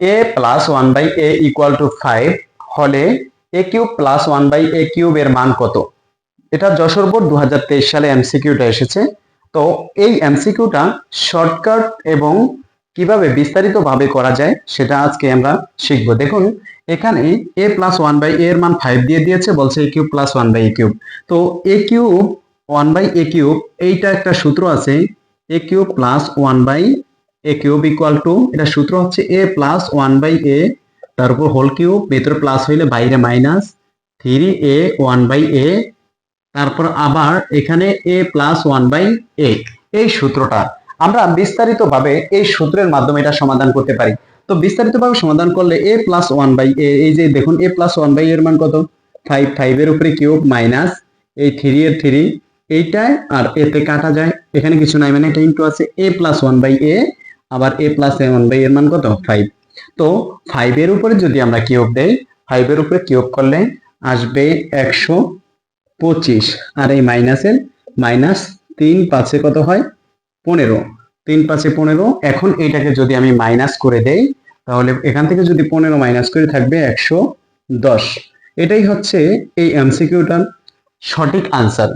A plus one by a equal to 5 হলে a cube plus one by a cube এর মান কত? এটা যশোর বোর্ড 2023 সালে এমসিকিউটা এসেছে। তো এই এমসিকিউটা শর্টকাট এবং কিভাবে বিস্তারিত ভাবে করা যায় সেটা আজকে আমরা শিখবো। দেখুন এখানে এ প্লাস ওয়ান বাই এর মান 5 দিয়ে দিয়েছে, বলছে a cube plus one by a cube. তো a cube one by a cube এইটা একটা সূত্র আছে, a cube plus one by a cube equal to, এটা সূত্র হচ্ছে a plus one by a তার উপর হোল কিউব, ভেতরে প্লাস হইলে বাইরে মাইনাস 3a ওয়ান বাই এ, তারপর আবার এখানে এ প্লাস ওয়ান বাই এ। এই সূত্রটা আমরা বিস্তারিত ভাবে এই সূত্রের মাধ্যমে এটা সমাধান করতে পারি। তো বিস্তারিত ভাবে সমাধান করলে এ প্লাস ওয়ান বাই এ, এই যে দেখুন এ প্লাস ওয়ান বাই এর মান কত? 5, 5 এর উপরে কিউব মাইনাস এই 3 এর 3, এইটাই আর এতে কাটা যায়, এখানে কিছু নাই মানে এটা ইনটু আছে এ প্লাস ওয়ান বাই এ, আবার এ প্লাস ওয়ান বাই এর মান কত? 5। তো 5 এর উপরে যদি আমরা কিউব দেই, 5 এর উপরে কিউব করলে আসবে 125, আর এই মাইনাসের মাইনাস 3 5 কত হয়? 15, 3 5 15। এখন এইটাকে যদি আমি মাইনাস করে দেই তাহলে এখান থেকে যদি 15 মাইনাস করে থাকবে 110। এটাই হচ্ছে এই এমসিকিউটার সঠিক আনসার।